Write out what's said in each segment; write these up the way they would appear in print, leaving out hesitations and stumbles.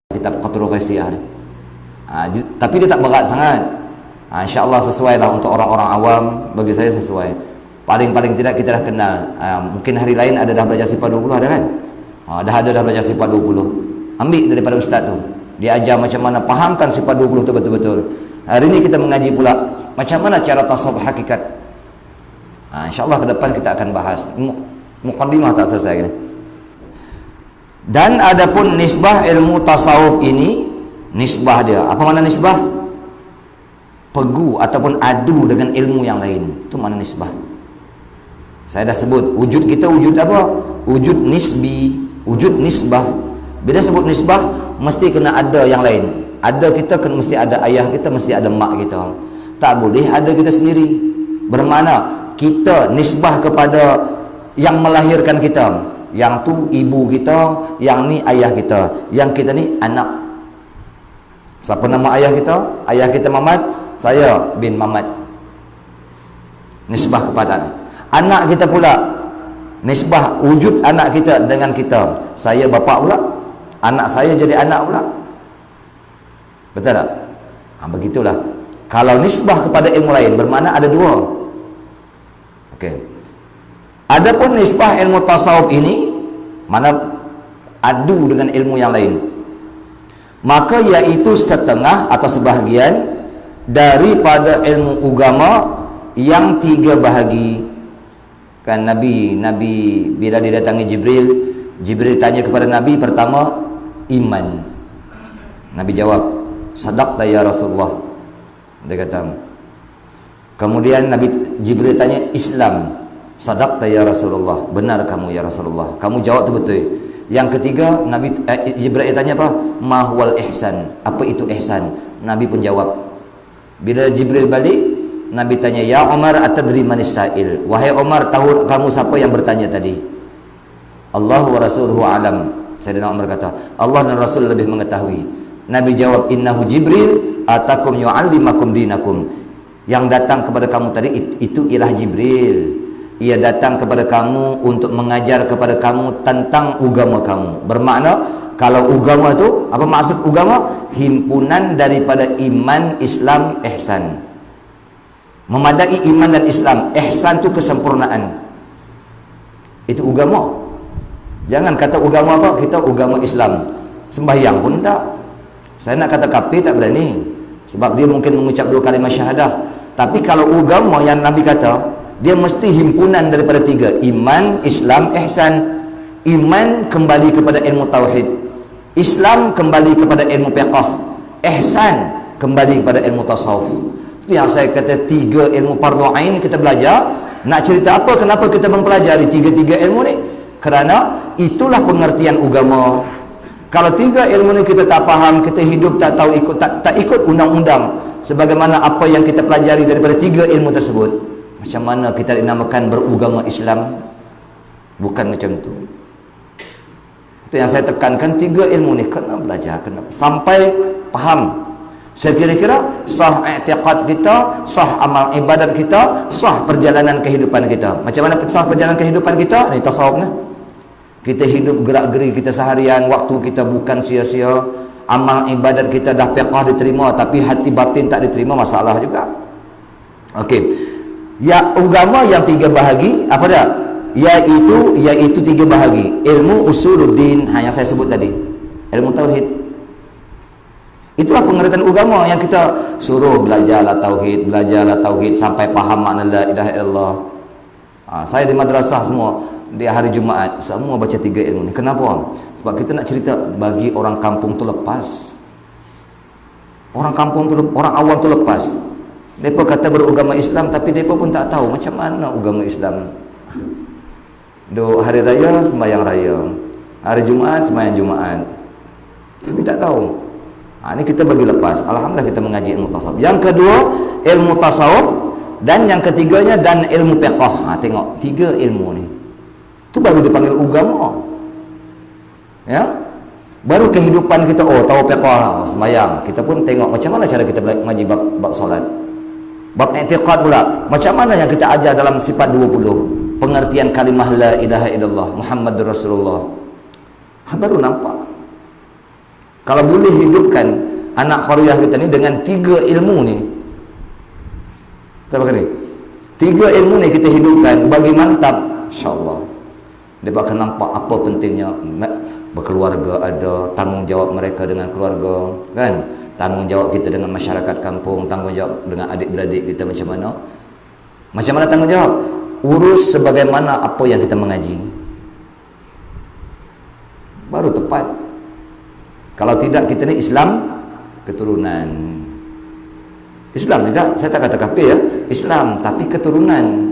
kitab Qatrul Qasiyah. Tapi dia tak berat sangat. InsyaAllah sesuai lah untuk orang-orang awam. Bagi saya sesuai. Paling-paling tidak kita dah kenal. Mungkin hari lain ada dah belajar sifat 20, ada kan? Dah belajar sifat 20. Ambil daripada ustaz tu. Dia ajar macam mana fahamkan sifat 20 tu betul-betul. Hari ini kita mengaji pula macam mana cara tasawuf hakikat. InsyaAllah ke depan kita akan bahas. Muqaddimah tak selesai ni. Dan adapun nisbah ilmu tasawuf ini, nisbah dia, apa makna nisbah? Pegu ataupun adu dengan ilmu yang lain. Itu makna nisbah. Saya dah sebut, wujud kita wujud apa? Wujud nisbi, wujud nisbah. Bila sebut nisbah, mesti kena ada yang lain. Ada kita kena mesti ada ayah kita, mesti ada mak kita. Tak boleh ada kita sendiri. Bermakna kita nisbah kepada yang melahirkan kita. Yang tu ibu kita, yang ni ayah kita, yang kita ni anak. Siapa nama ayah kita? Ayah kita Mamat, saya bin Mamat. Nisbah kepada anak kita pula. Nisbah wujud anak kita dengan kita. Saya bapa pula, anak saya jadi anak pula. Betul tak? Begitulah. Kalau nisbah kepada ilmu lain bermakna ada dua. Okey. Adapun nisbah ilmu tasawuf ini, mana adu dengan ilmu yang lain, maka iaitu setengah atau sebahagian daripada ilmu agama yang 3 bahagi. Kan Nabi bila didatangi Jibril tanya kepada Nabi pertama iman. Nabi jawab, sadaqta ya Rasulullah. Dia kata. Kemudian Jibril tanya Islam. Sadaqta ya Rasulullah, benar kamu ya Rasulullah, kamu jawab tu betul. Yang ketiga Jibril tanya apa? Ma huwal ihsan, apa itu ihsan? Nabi pun jawab. Bila Jibril balik, Nabi tanya, ya Umar atadri manis sa'il, wahai Umar, tahu kamu siapa yang bertanya tadi? Allah wa rasuluhu alam. Sayyidina Umar kata, Allah dan Rasul lebih mengetahui. Nabi jawab, innahu Jibril atakum yu'allimakum dinakum. Yang datang kepada kamu tadi itu ialah Jibril. Ia datang kepada kamu untuk mengajar kepada kamu tentang agama kamu. Bermakna kalau agama tu, apa maksud agama? Himpunan daripada iman, Islam, ihsan. Memadai iman dan Islam. Ihsan tu kesempurnaan. Itu agama. Jangan kata agama apa? Kita agama Islam. Sembahyang pun tak. Saya nak kata kafir tak berani. Sebab dia mungkin mengucap 2 kalimah syahadah. Tapi kalau agama yang Nabi kata, dia mesti himpunan daripada 3. Iman, Islam, ihsan. Iman kembali kepada ilmu tauhid. Islam kembali kepada ilmu fiqh. Ihsan kembali kepada ilmu tasawuf. Itu yang saya kata 3 ilmu fardu ain kita belajar. Nak cerita apa? Kenapa kita mempelajari 3 ilmu ni? Kerana itulah pengertian agama. Kalau 3 ilmu ni kita tak faham, kita hidup tak tahu tak ikut undang-undang sebagaimana apa yang kita pelajari daripada 3 ilmu tersebut. Macam mana kita dinamakan beragama Islam? Bukan macam tu. Itu yang saya tekankan, 3 ilmu ni kena belajar, kena sampai faham. Sekira-kira sah i'tiqad kita, sah amal ibadat kita, sah perjalanan kehidupan kita. Macam mana sah perjalanan kehidupan kita? Ni tasawuf ni. Kita hidup gerak-geri kita seharian, waktu kita bukan sia-sia. Amal ibadat kita dah fiqh diterima tapi hati batin tak diterima, masalah juga. Okey. Ya, agama yang 3 bahagi apa dia? Iaitu 3 bahagi. Ilmu usuluddin, yang saya sebut tadi. Ilmu tauhid. Itulah pengertian agama yang kita suruh belajarlah tauhid sampai faham makna la ilaha illallah. Saya di madrasah semua di hari Jumaat semua baca 3 ilmu ni. Kenapa? Sebab kita nak cerita bagi orang kampung tu lepas. Orang kampung tu, orang awam tu lepas. Mereka kata beragama Islam tapi mereka pun tak tahu macam mana agama Islam. Hari raya sembahyang raya, hari Jumaat sembahyang Jumaat, tapi tak tahu. Ini kita bagi lepas. Alhamdulillah kita mengaji ilmu tasawuf. Yang kedua ilmu tasawuf, dan yang ketiganya dan ilmu fiqh. Tengok 3 ilmu ni, tu baru dipanggil agama. Ya, baru kehidupan kita. Tahu fiqh, sembahyang. Kita pun tengok macam mana cara kita mengaji bab solat. Bab i'tiqad pula, macam mana yang kita ajar dalam sifat 20, pengertian kalimah la ilaha illallah Muhammadur Rasulullah. Baru nampak. Kalau boleh hidupkan anak qaryah kita ni dengan 3 ilmu ni, tak ni 3 ilmu ni kita hidupkan bagi mantap, insya-Allah dia akan nampak apa pentingnya berkeluarga, ada tanggungjawab mereka dengan keluarga, kan, tanggungjawab kita dengan masyarakat kampung, tanggungjawab dengan adik-beradik kita macam mana tanggungjawab, urus sebagaimana apa yang kita mengaji, baru tepat. Kalau tidak, kita ni Islam keturunan. Islam juga, saya tak kata kafir ya, Islam tapi keturunan.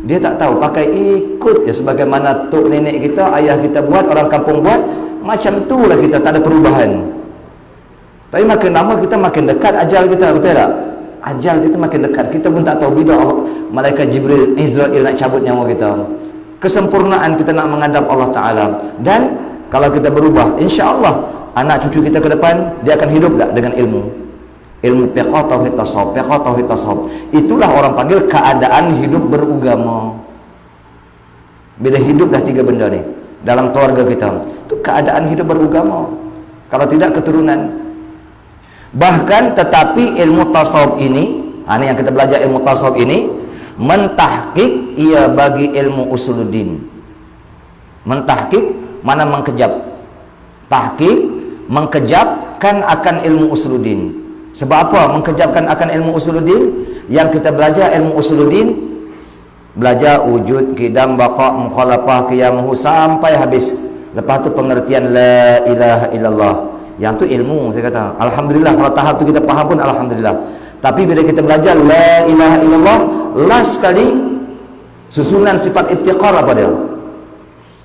Dia tak tahu, pakai ikut je sebagaimana tok nenek kita, ayah kita buat, orang kampung buat, macam tu lah kita, tak ada perubahan. Tapi makin lama kita makin dekat ajal kita, betul tak? Ajal kita makin dekat, kita pun tak tahu bila Allah, malaikat Jibril, Israel nak cabut nyawa kita. Kesempurnaan kita nak menghadap Allah Ta'ala. Dan kalau kita berubah, insya-Allah anak cucu kita ke depan, dia akan hidup tak dengan ilmu fiqh, tauhid, tasawuf. Itulah orang panggil keadaan hidup beragama. Bila hidup dah 3 benda ni dalam keluarga kita, itu keadaan hidup beragama. Kalau tidak, keturunan. Bahkan tetapi ilmu tasawuf ini, ini yang kita belajar, ilmu tasawuf ini mentahqiq, ia bagi ilmu usuluddin. Mentahqiq mana mengkejap, tahqiq mengkejapkan akan ilmu usuluddin. Sebab apa mengkejapkan akan ilmu usuluddin? Yang kita belajar ilmu usuluddin, belajar wujud, qidam, baqa, mukhalafah, qiyamuhu sampai habis. Lepas tu pengertian la ilaha illallah. Yang tu ilmu, saya kata alhamdulillah, kalau tahap tu kita faham pun alhamdulillah. Tapi bila kita belajar la ilaha illallah, last sekali susunan sifat iftiqar apa dia?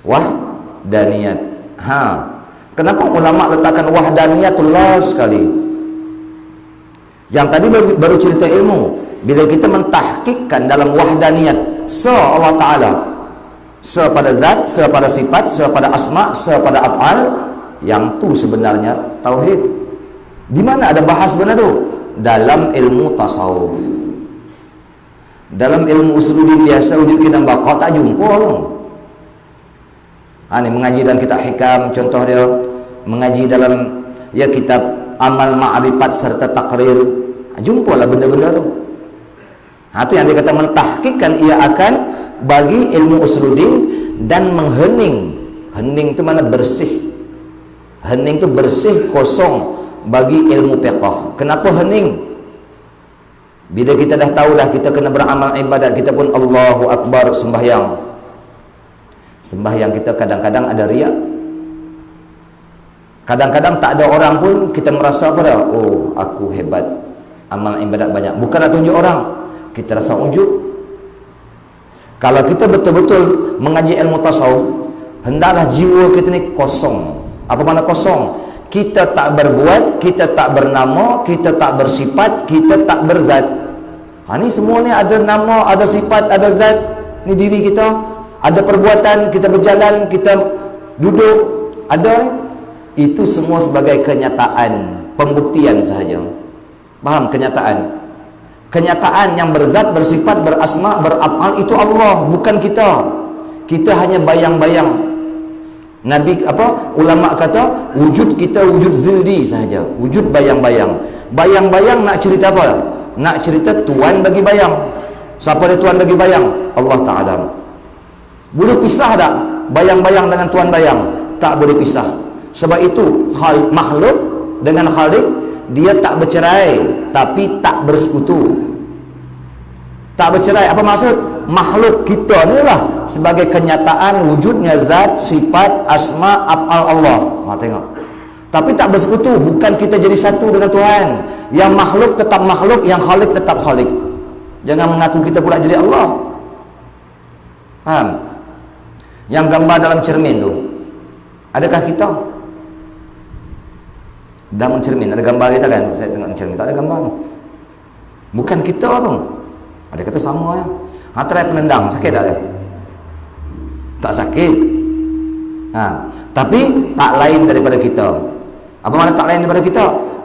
Wahdaniyat. Kenapa ulama letakkan wahdaniyatullah sekali? Yang tadi baru cerita ilmu. Bila kita mentahkikkan dalam wahdaniyat, Allah Ta'ala, pada zat, pada sifat, pada asma, pada af'al, yang tu sebenarnya tauhid. Di mana ada bahas benda tu? Dalam ilmu tasawuf. Dalam ilmu usuluddin biasa, wujud, qidam, baqa tak jumpa tu. Ini mengaji dalam kitab hikam, contoh dia mengaji dalam kitab amal ma'rifat serta takrir, jumpalah benda-benda tu. Itu yang dia kata mentahkikkan, ia akan bagi ilmu usuluddin dan menghening. Hening tu mana? Bersih. Hening tu bersih, kosong bagi ilmu fiqh. Kenapa hening? Bila kita dah tahu dah kita kena beramal ibadat, kita pun Allahu Akbar sembahyang. Sembahyang kita kadang-kadang ada riak, kadang-kadang tak ada orang pun kita merasa apa dah? Oh, aku hebat, amal ibadat banyak. Bukan nak tunjuk orang, kita rasa ujub. Kalau kita betul-betul mengaji ilmu tasawuf, hendaklah jiwa kita ni kosong. Apa makna kosong? Kita tak berbuat, kita tak bernama, kita tak bersifat, kita tak berzat. Ini semua ni ada nama, ada sifat, ada zat. Ni diri kita. Ada perbuatan, kita berjalan, kita duduk, ada. Itu semua sebagai kenyataan, pembuktian sahaja. Faham? Kenyataan. Kenyataan yang berzat, bersifat, berasma, beraf'al itu Allah, bukan kita. Kita hanya bayang-bayang. Nabi ulama kata wujud kita wujud zildi sahaja, wujud bayang-bayang. Bayang-bayang nak cerita apa? Nak cerita Tuhan bagi bayang. Siapa dia Tuhan bagi bayang? Allah Ta'ala. Boleh pisah tak bayang-bayang dengan Tuhan bayang? Tak boleh pisah. Sebab itu makhluk dengan Khalik, dia tak bercerai tapi tak bersekutu. Tak bercerai, apa maksud? Makhluk kita ni lah sebagai kenyataan wujudnya zat, sifat, asma, af'al Allah. Tengok. Tapi tak bersekutu, bukan kita jadi satu dengan Tuhan. Yang makhluk tetap makhluk, yang Khalik tetap Khalik. Jangan mengaku kita pula jadi Allah. Faham? Yang gambar dalam cermin tu, adakah kita? Dalam cermin ada gambar kita kan? Saya tengok cermin tak ada gambar tu. Bukan kita tu. Ada kata sama ya. Try penendang, sakit tak dia? Tak sakit. Tapi tak lain daripada kita. Apa makna tak lain daripada kita?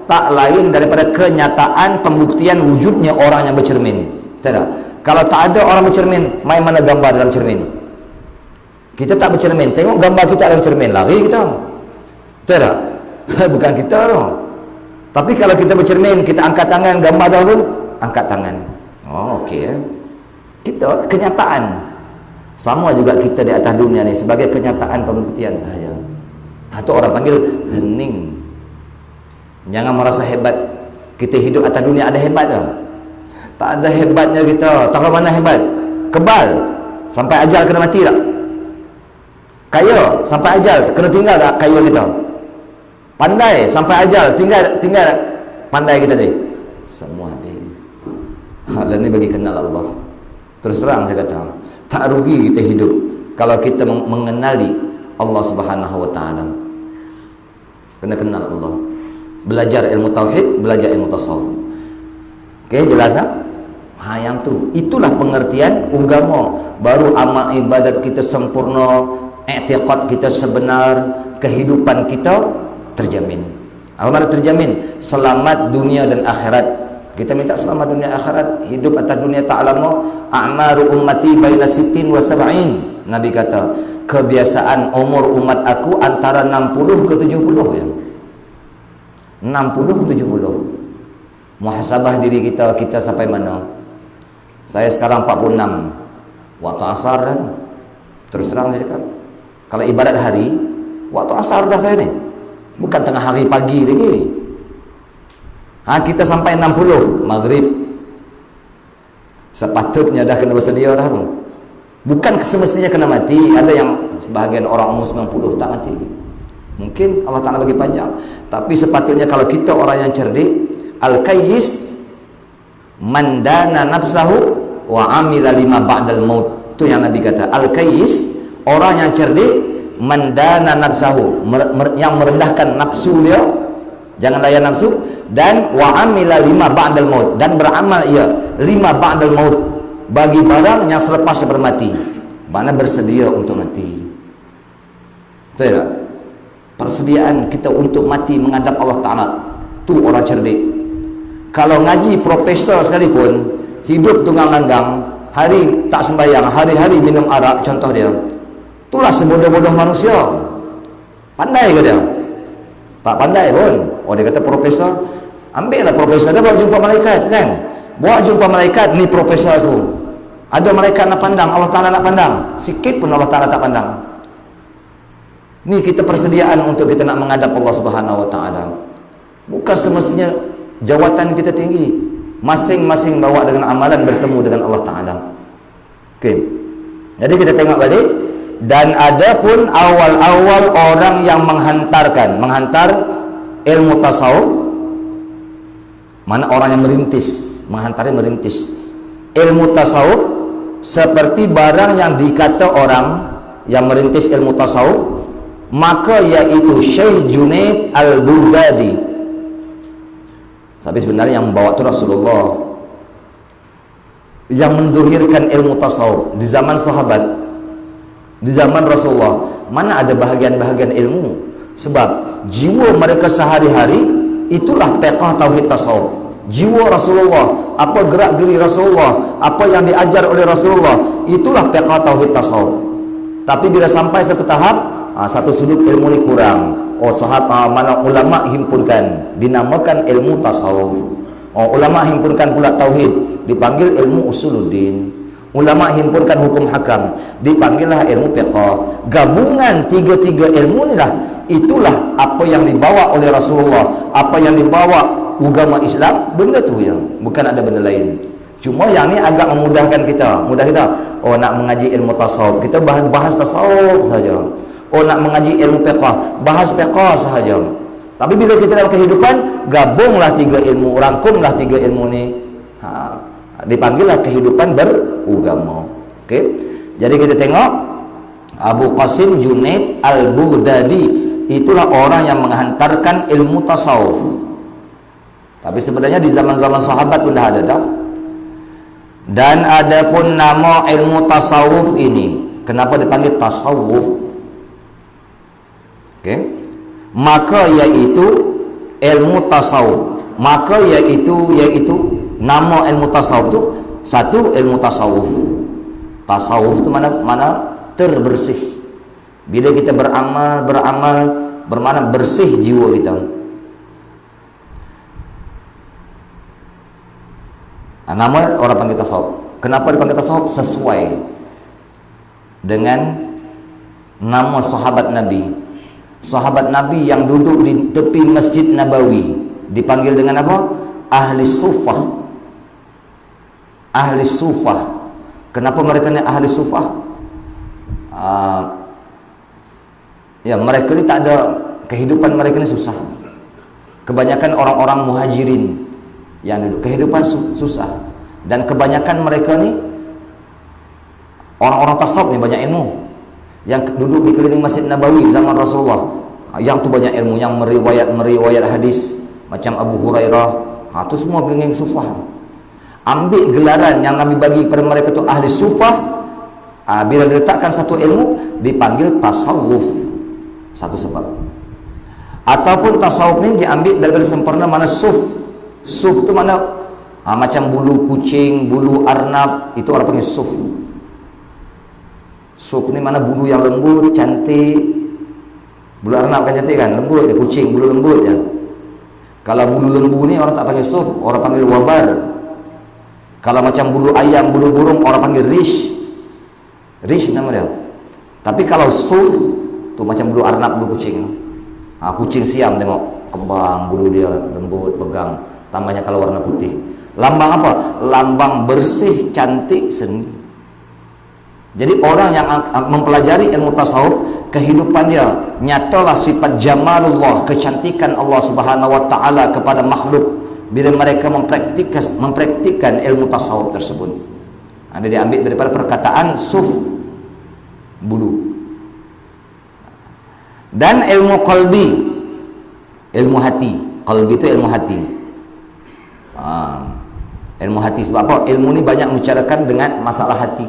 Tak lain daripada kenyataan pembuktian wujudnya orang yang bercermin. Tak? Kalau tak ada orang bercermin, main mana gambar dalam cermin? Kita tak bercermin, tengok gambar kita dalam cermin, lari kita. Tak? Bukan kita tu. Tapi kalau kita bercermin, kita angkat tangan, gambar dah pun, angkat tangan. Oh, okey ya. Kita kenyataan. Sama juga kita di atas dunia ni sebagai kenyataan pembuktian sahaja. Itu orang panggil hening. Jangan merasa hebat. Kita hidup atas dunia ada hebat tak? Tak ada hebatnya kita. Tahu mana hebat? Kebal sampai ajal kena mati tak? Kaya sampai ajal kena tinggal tak kaya kita? Pandai sampai ajal tinggal pandai kita ni. Semua habis. Hal ni bagi kenal Allah. Terus terang saya kata, tak rugi kita hidup kalau kita mengenali Allah Subhanahu wa taala. Kena kenal Allah. Belajar ilmu tauhid, belajar ilmu tasawuf. Okey, jelas tak? Yang tu. Itulah pengertian agama. Baru amal ibadat kita sempurna, i'tiqad kita sebenar, kehidupan kita terjamin. Apa makna terjamin? Selamat dunia dan akhirat. Kita minta selamat dunia akhirat. Hidup atas dunia tak lama. A'maru ummati baina sittin wa sab'in. Nabi kata, kebiasaan umur umat aku antara 60 ke 70 ya. 60 70. Muhasabah diri kita sampai mana? Saya sekarang 46. Waktu asar kan. Terus terang saya cakap, kalau ibadat hari, waktu asar dah saya ni. Bukan tengah hari pagi lagi. Kita sampai 60 maghrib. Sepatutnya dah kena bersedia dah tu. Bukan semestinya kena mati. Ada yang sebahagian orang umur 90 tak mati. Mungkin Allah Ta'ala bagi panjang. Tapi sepatutnya kalau kita orang yang cerdik, al-kayyis man dana nafsahu wa amila lima ba'dal maut. Itu yang Nabi kata. Al-kayyis, orang yang cerdik, mandana nafsahu, yang merendahkan nafsu dia, jangan layan nafsu, dan wa amila lima ba'dal maut, dan beramal ia lima ba'dal maut, bagi barang yang selepas bermati. Mana bersedia untuk mati. Betul tak? Persediaan kita untuk mati menghadap Allah Ta'ala, tu orang cerdik. Kalau ngaji profesor sekalipun, hidup tunggang langgang, hari tak sembahyang, hari-hari minum arak, contoh dia, itulah sebodoh-bodoh manusia. Pandai ke dia? Tak pandai pun. Oh, dia kata profesor, ambillah profesor dia bawa jumpa malaikat kan. Bawa jumpa malaikat, ni profesor tu. Ada malaikat nak pandang, Allah Ta'ala nak pandang. Sikit pun Allah Ta'ala tak pandang. Ni kita persediaan untuk kita nak menghadap Allah Subhanahu wa taala. Bukan semestinya jawatan kita tinggi. Masing-masing bawa dengan amalan bertemu dengan Allah Ta'ala. Okey. Jadi kita tengok balik. Dan ada pun awal-awal orang yang menghantar ilmu tasawuf. Mana orang yang menghantarnya merintis ilmu tasawuf, seperti barang yang dikata orang yang merintis ilmu tasawuf, maka yaitu Syekh Junaid Al-Baghdadi. Tapi sebenarnya yang membawa itu Rasulullah, yang menzuhirkan ilmu tasawuf di zaman sahabat, di zaman Rasulullah. Mana ada bahagian-bahagian ilmu? Sebab jiwa mereka sehari-hari itulah fiqh tauhid tasawuf. Jiwa Rasulullah, apa gerak-geri Rasulullah, apa yang diajar oleh Rasulullah, itulah fiqh tauhid tasawuf. Tapi bila sampai satu tahap, satu sudut ilmu ni kurang. Mana ulama himpunkan, dinamakan ilmu tasawuf. Ulama himpunkan pula tauhid, dipanggil ilmu usuluddin. Ulama himpunkan hukum hakam, dipanggillah ilmu fiqh. Gabungan tiga-tiga ilmu inilah, itulah apa yang dibawa oleh Rasulullah, apa yang dibawa agama Islam, benda tu yang bukan ada benda lain. Cuma yang ni agak memudahkan kita, nak mengaji ilmu tasawuf, kita bahas tasawuf saja. Nak mengaji ilmu fiqh, bahas fiqh sahaja. Tapi bila kita dalam kehidupan, gabunglah tiga ilmu, rangkumlah tiga ilmu ni, dipanggillah kehidupan beragama. Okey. Jadi kita tengok Abu Qasim Junaid Al-Baghdadi, itulah orang yang menghantarkan ilmu tasawuf. Tapi sebenarnya di zaman-zaman sahabat pun dah ada dah. Dan ada pun nama ilmu tasawuf ini, kenapa dipanggil tasawuf? Okey. Maka yaitu ilmu tasawuf. Maka yaitu nama ilmu tasawuf tu, satu ilmu tasawuf. Tasawuf tu mana terbersih. Bila kita beramal bermakna bersih jiwa kita. Nama orang panggil tasawuf. Kenapa dipanggil tasawuf? Sesuai dengan nama sahabat Nabi. Sahabat Nabi yang duduk di tepi Masjid Nabawi dipanggil dengan apa? Ahli Sufah. Ahli Sufah. Kenapa mereka ni ahli Sufah? Ya, mereka ni tak ada, kehidupan mereka ni susah. Kebanyakan orang-orang muhajirin yang duduk kehidupan susah, dan kebanyakan mereka ni orang-orang tasawuf ni banyak ilmu, yang duduk di keliling Masjid Nabawi zaman Rasulullah, yang tu banyak ilmu, yang meriwayat hadis macam Abu Hurairah, tu semua geng-geng sufah. Ambil gelaran yang Nabi bagi kepada mereka tu ahli sufah. Bila diletakkan satu ilmu dipanggil tasawuf, satu sebab. Ataupun tasawuf ni diambil daripada sempurna mana suf. Suf tu mana macam bulu kucing, bulu arnab, itu orang panggil suf. Suf ni mana bulu yang lembut, cantik. Bulu arnab kan cantik kan, lembut. Kucing bulu lembut ya. Kalau bulu lembu ni orang tak panggil suf, orang panggil wabar. Kalau macam bulu ayam, bulu burung, orang panggil rish. Rish nama dia. Tapi kalau suf tu macam bulu arnab, bulu kucing. Kucing siam tengok kembang, bulu dia lembut, pegang. Tambahnya kalau warna putih. Lambang apa? Lambang bersih, cantik, seni. Jadi orang yang mempelajari ilmu tasawuf, kehidupan dia nyatalah sifat jamalullah, kecantikan Allah Subhanahu wa taala kepada makhluk bila mereka mempraktikkan ilmu tasawuf tersebut. Ada diambil daripada perkataan suf, bulu. Dan ilmu qalbi, ilmu hati. Qalbi itu ilmu hati. Ilmu hati, sebab apa? Ilmu ni banyak membicarakan dengan masalah hati.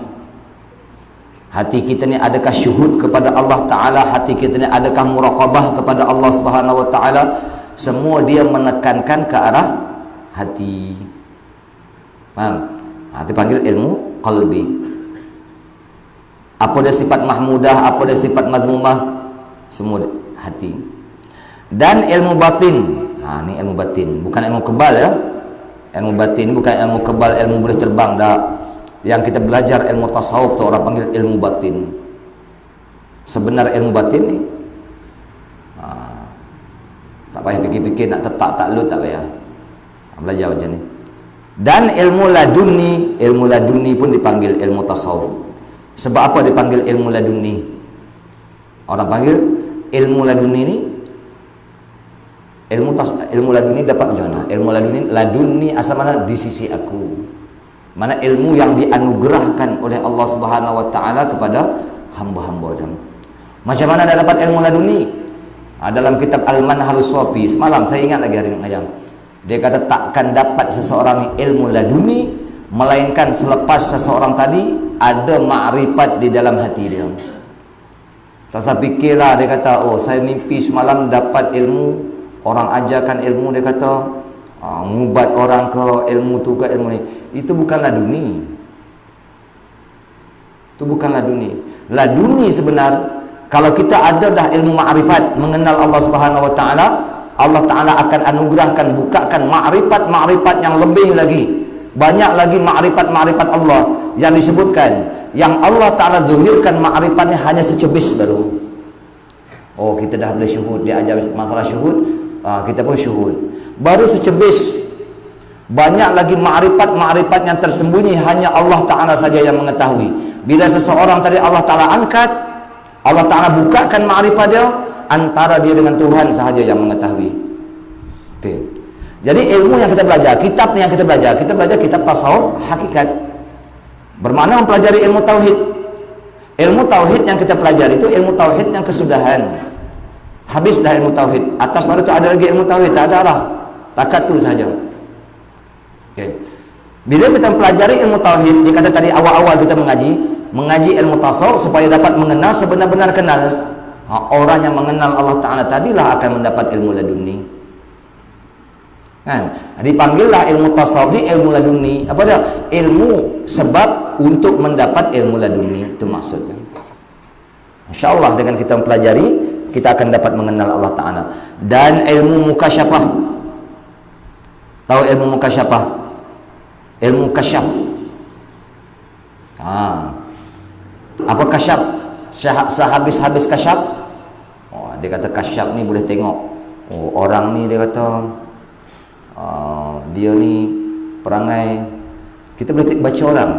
Hati kita ni adakah syuhud kepada Allah Ta'ala? Hati kita ni adakah muraqabah kepada Allah Subhanahu Wa Ta'ala? Semua dia menekankan ke arah hati. Faham? Itu panggil ilmu qalbi. Apa dia sifat mahmudah, apa dia sifat mazmumah, semua hati. Dan ilmu batin. Ni ilmu batin, bukan ilmu kebal ya. Ilmu batin bukan ilmu kebal, ilmu boleh terbang dah. Yang kita belajar ilmu tasawuf tu orang panggil ilmu batin. Sebenar ilmu batin ni tak payah fikir-fikir nak tetak taklud, tak payah. Belajar macam ni. Dan ilmu laduni pun dipanggil ilmu tasawuf. Sebab apa dipanggil ilmu laduni? Orang panggil ilmu laduni ni, ilmu laduni dapat macam mana? Ilmu laduni asal mana? Di sisi aku. Mana ilmu yang dianugerahkan oleh Allah Subhanahu wa taala kepada hamba-hamba dia. Macam mana dia dapat ilmu laduni? Dalam kitab Al-Manhalus Sufi, semalam saya ingat lagi hari ngajang. Dia kata takkan dapat seseorang ilmu laduni melainkan selepas seseorang tadi ada ma'rifat di dalam hati dia. Tak usah fikirlah, dia kata, oh saya mimpi semalam dapat ilmu, orang ajarkan ilmu, dia kata ngubat orang ke ilmu tu ke ilmu ni. Itu bukan laduni. Itu bukan laduni. Laduni sebenar, kalau kita ada dah ilmu ma'rifat, mengenal Allah Subhanahu wa taala, Allah taala akan anugerahkan, bukakan ma'rifat yang lebih lagi. Banyak lagi ma'rifat Allah yang disebutkan, yang Allah taala zuhirkan ma'rifatnya hanya secebis baru. Oh, kita dah boleh syuhud, dia ajar masalah syuhud, kita pun syuhud. Baru secebis. Banyak lagi ma'rifat yang tersembunyi hanya Allah Ta'ala saja yang mengetahui. Bila seseorang tadi Allah Ta'ala angkat, Allah Ta'ala bukakan ma'rifat dia, antara dia dengan Tuhan sahaja yang mengetahui. Okay. Jadi ilmu yang kita belajar, kitab yang kita belajar kitab tasawuf hakikat, bermakna mempelajari ilmu tauhid. Ilmu tauhid yang kita pelajari itu ilmu tauhid yang kesudahan. Habis dah ilmu tauhid. Atas baru itu ada lagi ilmu tauhid, tak ada lah. Takat tu saja. Okay. Bila kita mempelajari ilmu tauhid, dia kata tadi awal-awal kita mengaji ilmu tasawuf supaya dapat mengenal sebenar-benar kenal. Orang yang mengenal Allah Ta'ala tadilah akan mendapat ilmu laduni. Kan? Dipanggillah ilmu tasawuf ni ilmu laduni. Apa dia? Ilmu sebab untuk mendapat ilmu laduni. Itu maksudnya. InsyaAllah dengan kita mempelajari, kita akan dapat mengenal Allah Ta'ala. Dan ilmu mukasyafah, tahu ilmu mukasyafah? Ilmu kasyaf. Apa kasyaf? Sehabis-habis kasyaf, dia kata kasyaf ni boleh tengok, orang ni dia kata dia ni perangai, kita boleh baca orang.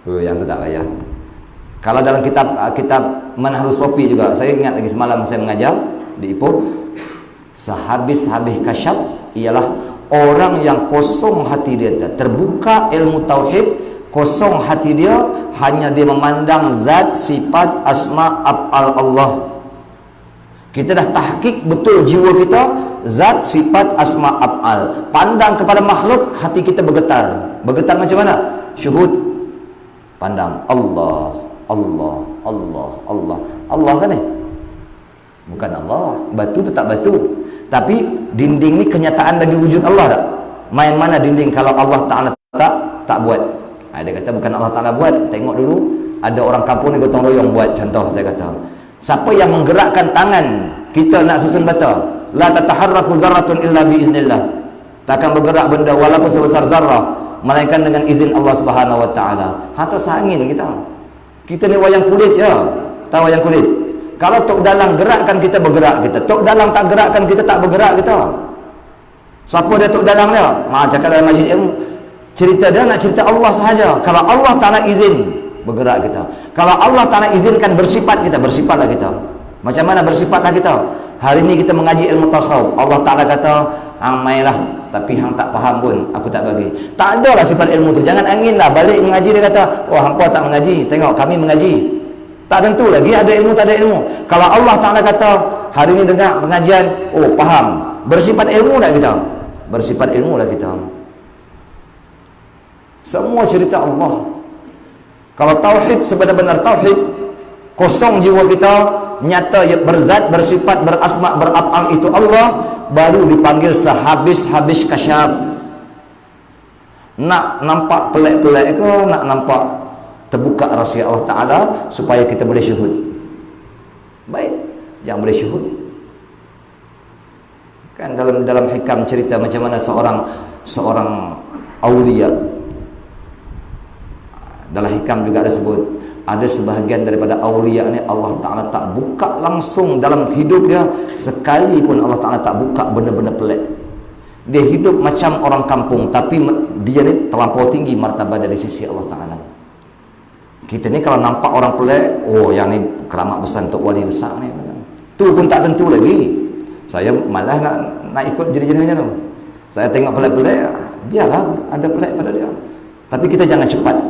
Yang tu tak payah. Kalau dalam kitab Manhajus Sufi juga, saya ingat lagi semalam saya mengajar di Ipoh, sehabis-habis kasyaf ialah orang yang kosong hati dia, terbuka ilmu tauhid, kosong hati dia, hanya dia memandang zat, sifat, asma, af'al Allah. Kita dah tahqiq betul jiwa kita, zat, sifat, asma, af'al. Pandang kepada makhluk, hati kita bergetar. Bergetar macam mana? Syuhud. Pandang Allah, Allah, Allah, Allah. Allah kan ni? Bukan Allah. Batu tu tak batu. Tapi dinding ni kenyataan bagi wujud Allah tak? Main mana dinding kalau Allah Ta'ala tak buat? Dia kata bukan Allah Ta'ala buat. Tengok dulu, ada orang kampung ni gotong royong buat. Contoh saya kata, siapa yang menggerakkan tangan kita nak susun bata? La tataharraku zarratun illa biiznillah. Takkan bergerak benda walaupun sebesar zarrah, melainkan dengan izin Allah Subhanahu Wa Ta'ala. Atas angin kita. Kita ni wayang kulit je. Tahu wayang kulit? Kalau Tok Dalang gerakkan kita bergerak kita. Tok Dalang tak gerakkan kita tak bergerak kita. Siapa dia Tok Dalang dia? Cakap dalam majlis ilmu, cerita dia nak cerita Allah sahaja. Kalau Allah Ta'ala izin, bergerak kita. Kalau Allah Ta'ala izinkan bersifat kita, bersifatlah kita. Macam mana bersifatlah kita? Hari ini kita mengaji ilmu tasawuf. Allah Ta'ala kata, hang mainlah, tapi hang tak faham pun, aku tak bagi. Tak ada lah sifat ilmu tu. Jangan angin lah. Balik mengaji dia kata, hampa tak mengaji. Tengok kami mengaji. Tak tentu lagi ada ilmu tak ada ilmu. Kalau Allah Ta'ala kata, hari ini dengar pengajian, faham. Bersifat ilmu tak kita? Bersifat ilmu lah kita. Semua cerita Allah. Kalau tauhid sebenar-benar tauhid, kosong jiwa kita, nyata berzat, bersifat, berasma, beraf'al itu Allah, baru dipanggil sehabis-habis kasyaf. Nak nampak pelik-pelik ke, nak nampak terbuka rahsia Allah Ta'ala supaya kita boleh syuhud? Baik, yang boleh syuhud. Kan dalam hikam cerita macam mana seorang aulia. Dalam hikam juga ada sebut, ada sebahagian daripada aulia ni Allah Ta'ala tak buka langsung dalam hidup dia, sekalipun Allah Ta'ala tak buka benda-benda pelik. Dia hidup macam orang kampung, tapi dia ni terlampau tinggi martabat dari sisi Allah Ta'ala. Kita ni kalau nampak orang pelik, yang ni keramat besar untuk wali besar ni, tu pun tak tentu lagi. Saya malah nak ikut jenis-jenis macam tu. Saya tengok pelik-pelik, biarlah ada pelik pada dia, tapi kita jangan cepat.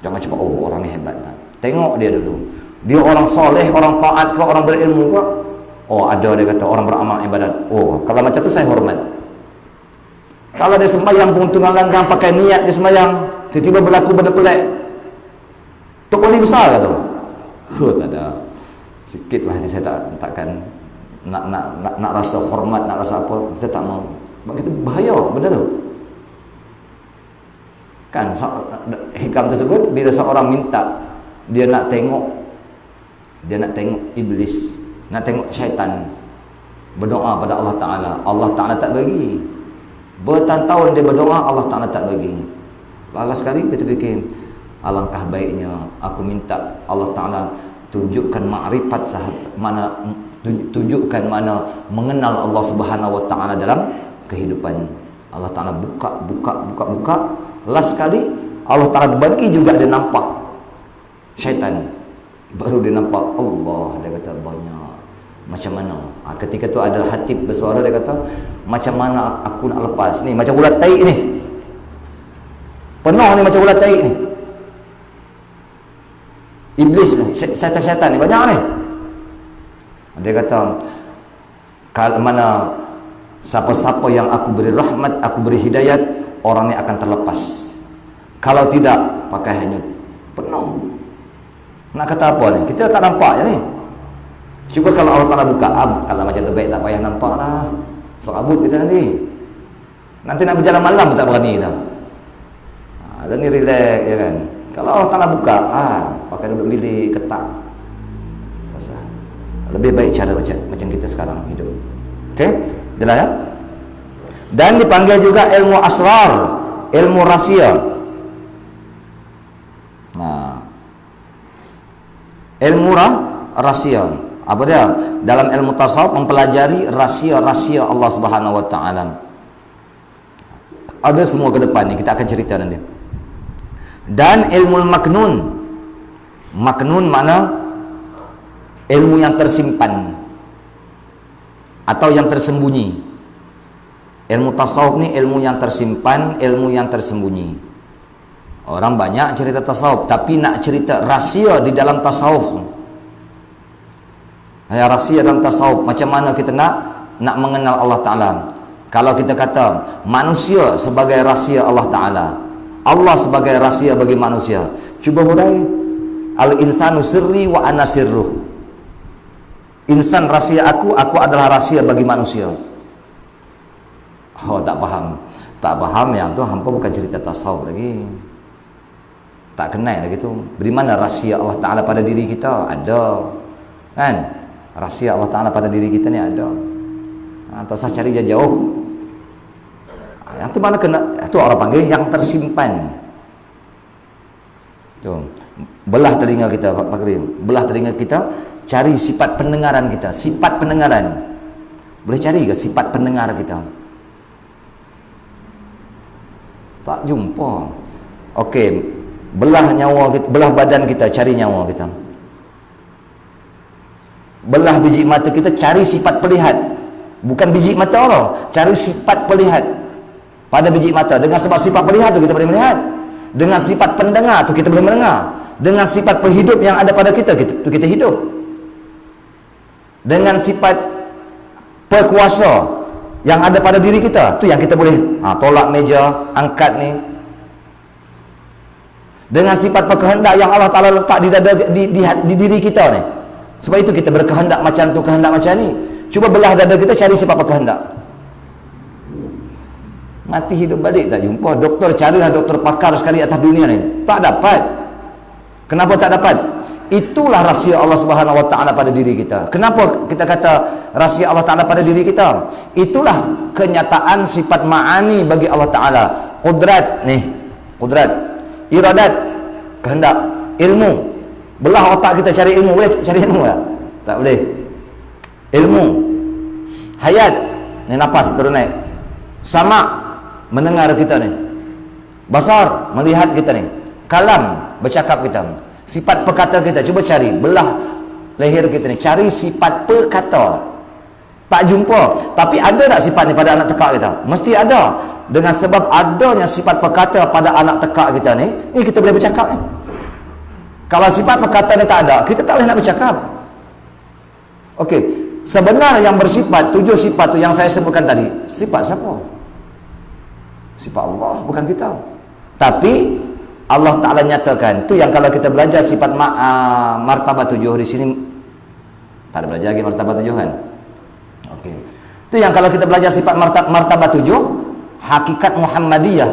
Jangan cepat, orang ni hebat tak? Tengok dia dulu. Dia orang soleh, orang taat ke, orang berilmu ke? Ada dia kata orang beramal ibadat. Kalau macam tu saya hormat. Kalau dia sembahyang pun tunggang langgang pakai niat dia sembahyang, tiba-tiba berlaku benda pelik, Tok Wali besar kata. Tak ada. Sikit lah hati saya takkan nak rasa hormat, nak rasa apa, kita tak mau. Sebab kita bahaya benda tu. Kan hikam tersebut, bila seorang minta, dia nak tengok iblis, nak tengok syaitan, berdoa pada Allah Ta'ala, Allah Ta'ala tak bagi. Bertahun-tahun dia berdoa, Allah Ta'ala tak bagi. Lalu sekali kita fikir, alangkah baiknya aku minta Allah Ta'ala tunjukkan ma'rifat tunjukkan mana mengenal Allah Subhanahu Wa Ta'ala dalam kehidupan. Allah Ta'ala buka. Last sekali Allah Ta'ala bagi juga dia nampak syaitan, baru dia nampak Allah. Dia kata banyak. Macam mana? Ketika tu ada hatib bersuara, dia kata, macam mana aku nak lepas ni? Macam ulat taik ni, penuh ni macam ulat taik ni. Iblis ni, syaitan-syaitan ni banyak ni. Dia kata, kalau mana siapa-siapa yang aku beri rahmat, aku beri hidayat, orang ni akan terlepas. Kalau tidak, pakai hanyut. Penuh. Nak kata apa ni? Kita tak nampak je ni. Cuba kalau Allah Ta'ala buka, kalau macam tu baik tak payah nampak lah. Serabut kita nanti. Nanti nak berjalan malam pun tak berani dah. Dan ni relax je kan. Kalau Allah Ta'ala buka, pakai duduk lilik, ketak. Lebih baik cara macam kita sekarang hidup. Okey? Jelas ya? Dan dipanggil juga ilmu asrar, ilmu rahsia. Nah, ilmu rahsia. Apa dia? Dalam ilmu tasawuf mempelajari rahsia-rahsia Allah Subhanahu wa taala. Ada semua ke depan ni kita akan cerita nanti. Dan ilmu maknun. Maknun mana? Ilmu yang tersimpan atau yang tersembunyi. Ilmu tasawuf ni ilmu yang tersimpan, ilmu yang tersembunyi. Orang banyak cerita tasawuf, tapi nak cerita rahsia di dalam tasawuf. Ya, rahsia dalam tasawuf, macam mana kita nak mengenal Allah Ta'ala. Kalau kita kata manusia sebagai rahsia Allah Ta'ala, Allah sebagai rahsia bagi manusia, cuba hurai. Al-insanu sirri wa ana sirruh. Insan rahsia aku adalah rahsia bagi manusia. Oh, tak faham. Tak faham yang tu hampa bukan cerita tasawuf lagi. Tak kenal lagi tu. Dari mana rahsia Allah Ta'ala pada diri kita? Ada. Kan? Rahsia Allah Ta'ala pada diri kita ni ada. Tak usah cari jauh. Yang tu mana kena? Itu orang panggil yang tersimpan. Tu. Belah telinga kita, Pak Karim. Belah telinga kita, cari sifat pendengaran kita. Sifat pendengaran. Boleh cari ke sifat pendengar kita? Tak jumpa. Okey, belah nyawa kita, belah badan kita, cari nyawa kita. Belah biji mata kita, cari sifat pelihat. Bukan biji mata Allah, cari sifat pelihat pada biji mata. Dengan sebab sifat pelihat tu kita boleh melihat. Dengan sifat pendengar tu kita boleh mendengar. Dengan sifat penghidup yang ada pada kita kita hidup. Dengan sifat perkuasa yang ada pada diri kita, tu yang kita boleh tolak meja, angkat ni. Dengan sifat berkehendak yang Allah Ta'ala letak di dada di diri kita ni. Sebab itu kita berkehendak macam tu, kehendak macam ni. Cuba belah dada kita, cari sifat berkehendak. Mati hidup balik tak jumpa. Doktor carilah doktor pakar sekali atas dunia ni, tak dapat. Kenapa tak dapat? Itulah rahsia Allah Subhanahu wa taala pada diri kita. Kenapa kita kata rahsia Allah Ta'ala pada diri kita? Itulah kenyataan sifat ma'ani bagi Allah Ta'ala. Qudrat ni, qudrat, iradat, kehendak, ilmu. Belah otak kita cari ilmu, boleh cari ilmu tak? Tak boleh. Ilmu, hayat, ni nafas terus naik. Sama, mendengar kita ni. Basar, melihat kita ni. Kalam, bercakap kita. Sifat perkata kita, cuba cari belah leher kita ni, cari sifat perkata. Tak jumpa. Tapi ada tak sifat ni pada anak tekak kita? Mesti ada. Dengan sebab adanya sifat perkata pada anak tekak kita ni kita boleh bercakap ni. Kalau sifat perkata ni tak ada, kita tak boleh nak bercakap. Okey, sebenarnya yang bersifat, 7 sifat tu yang saya sebutkan tadi, sifat siapa? Sifat Allah, bukan kita. Tapi Allah Ta'ala nyatakan, tu yang kalau kita belajar sifat martabat 7 di sini, tak ada belajar lagi martabat 7 kan? Okey. Tu yang kalau kita belajar sifat martabat 7, hakikat Muhammadiyah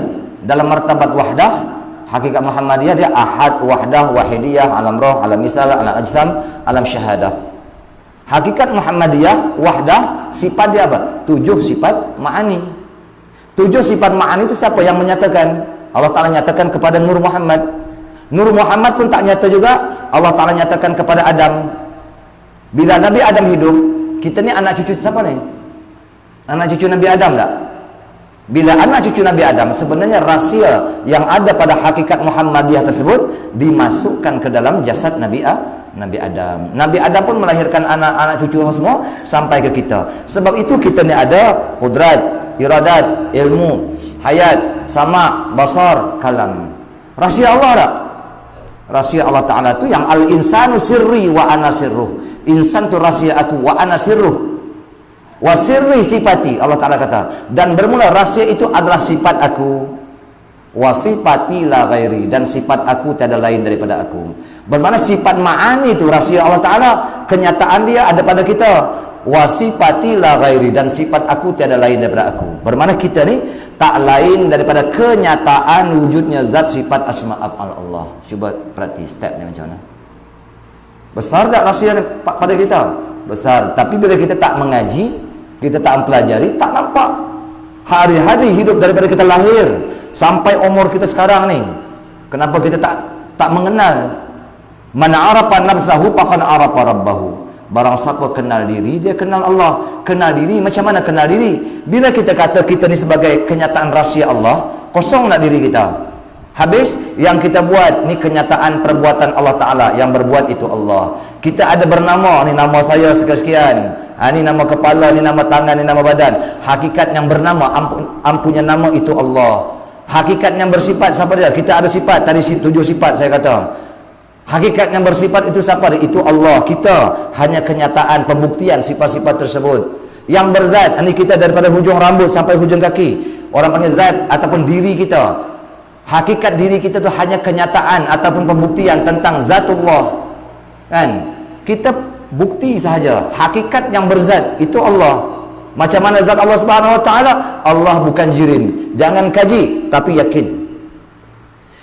dalam martabat wahdah, hakikat Muhammadiyah dia ahad, wahdah, wahidiyah, alam roh, alam misal, alam ajsam, alam syahadah. Hakikat Muhammadiyah wahdah, sifat dia apa? 7 sifat ma'ani. 7 sifat ma'ani itu siapa yang menyatakan? Allah Ta'ala nyatakan kepada Nur Muhammad. Nur Muhammad pun tak nyata juga. Allah Ta'ala nyatakan kepada Adam. Bila Nabi Adam hidup, kita ni anak cucu siapa ni? Anak cucu Nabi Adam tak? Bila anak cucu Nabi Adam, sebenarnya rahsia yang ada pada hakikat Muhammadiyah tersebut dimasukkan ke dalam jasad Nabi Adam. Nabi Adam pun melahirkan anak-anak cucu semua sampai ke kita. Sebab itu kita ni ada qudrat, iradat, ilmu, hayat, sama, basar, kalam. Rahsia Allah tak? Rahsia Allah Ta'ala tu yang al-insanu sirri wa ana sirruh. Insan tu rahsia aku, wa ana sirruh. Wa sirri sifati, Allah Ta'ala kata. Dan bermula rahsia itu adalah sifat aku. Wa sifati la ghairi, dan sifat aku tiada lain daripada aku. Bermakna sifat ma'ani itu rahsia Allah Ta'ala, kenyataan dia ada pada kita. Wa sifati la ghairi, dan sifat aku tiada lain daripada aku. Bermakna kita ni tak lain daripada kenyataan wujudnya zat sifat asma' af'al Allah. Cuba perhati step ni macam mana. Besar tak rahsia pada kita? Besar. Tapi bila kita tak mengaji, kita tak mempelajari, tak nampak. Hari-hari hidup daripada kita lahir sampai umur kita sekarang ni, kenapa kita tak mengenal? Man arafa nafsahu faqad arafa rabbahu. Barang siapa kenal diri, dia kenal Allah. Kenal diri, macam mana kenal diri? Bila kita kata kita ni sebagai kenyataan rahsia Allah, kosong nak diri kita. Habis, yang kita buat ni kenyataan perbuatan Allah Ta'ala. Yang berbuat itu Allah. Kita ada bernama, ni nama saya sekian-sekian, ni nama kepala, ni nama tangan, ni nama badan. Hakikat yang bernama, ampunya nama itu Allah. Hakikat yang bersifat, siapa dia? Kita ada sifat, tadi 7 sifat saya kata. Hakikat yang bersifat itu siapa dia? Itu Allah. Kita hanya kenyataan, pembuktian sifat-sifat tersebut. Yang berzat, ini kita daripada hujung rambut sampai hujung kaki. Orang panggil zat ataupun diri kita. Hakikat diri kita itu hanya kenyataan ataupun pembuktian tentang zatullah. Kan? Kita bukti sahaja. Hakikat yang berzat itu Allah. Macam mana zat Allah Subhanahu Wa Taala? Allah bukan jirim. Jangan kaji, tapi yakin.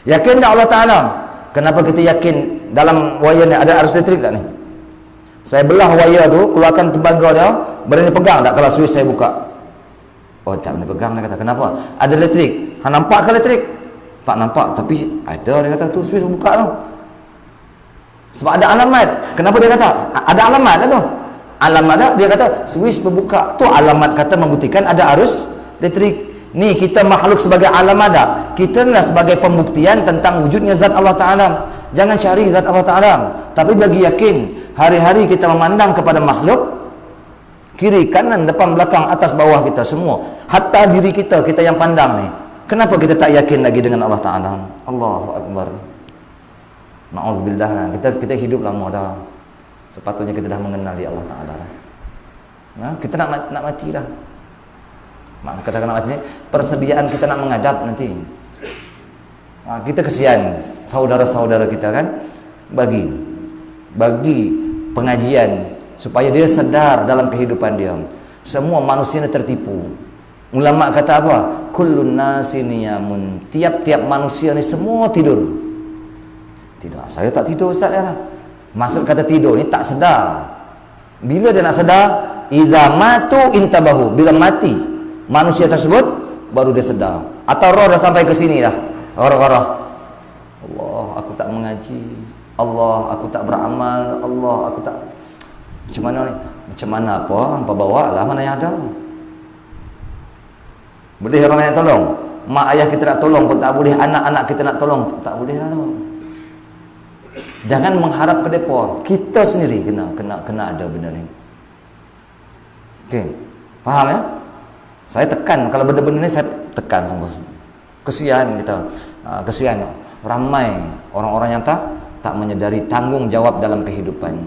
Yakin tak Allah Taala? Kenapa kita yakin dalam wayar ni ada arus elektrik tak ni? Saya belah wayar tu, keluarkan tembaga dia, berani pegang tak kalau switch saya buka? Oh, tak boleh pegang, dia kata. Kenapa? Ada elektrik. Nampak ke elektrik? Tak nampak, tapi ada, dia kata. Tu switch buka tu. Sebab ada alamat. Kenapa dia kata? Ada alamat tu. Alamat dah, dia kata switch berbuka. Tu alamat kata membuktikan ada arus elektrik. Ni kita makhluk sebagai alamat dah. Kita adalah sebagai pembuktian tentang wujudnya zat Allah Ta'ala. Jangan cari zat Allah Ta'ala, tapi bagi yakin. Hari-hari kita memandang kepada makhluk, kiri, kanan, depan, belakang, atas, bawah kita semua. Hatta diri kita yang pandang ni. Kenapa kita tak yakin lagi dengan Allah Ta'ala? Allahu Akbar. Na'udzubillah. Kita hidup lama dah. Sepatutnya kita dah mengenali Allah Ta'ala. Kita nak mati dah. Katakan nak mati ni, persediaan kita nak menghadap nanti. Kita kesian saudara-saudara kita kan, bagi pengajian supaya dia sedar dalam kehidupan dia. Semua manusia ni tertipu. Ulama kata apa? Kullun nasi niyamun. Tiap-tiap manusia ni semua tidur. Saya tak tidur, Ustaz ya. Maksud kata tidur ni tak sedar. Bila dia nak sedar? Idza matu intabahu. Bila mati manusia tersebut baru dia sedar. Atau roh dah sampai ke sini dah. Roh. Allah, aku tak mengaji. Allah, aku tak beramal. Allah, aku tak. Macam mana ni? Macam mana apa? Hampa bawa lah, mana yang ada. Boleh orang lain tolong? Mak ayah kita nak tolong pun tak boleh. Anak-anak kita nak tolong tak boleh lah tu. Jangan mengharap ke depa. Kita sendiri kena ada benda ni. Okey. Faham ya? Saya tekan, kalau benda-benda ni saya tekan sungguh. Kesian kita. Kesian ramai orang-orang yang tak menyedari tanggungjawab dalam kehidupan.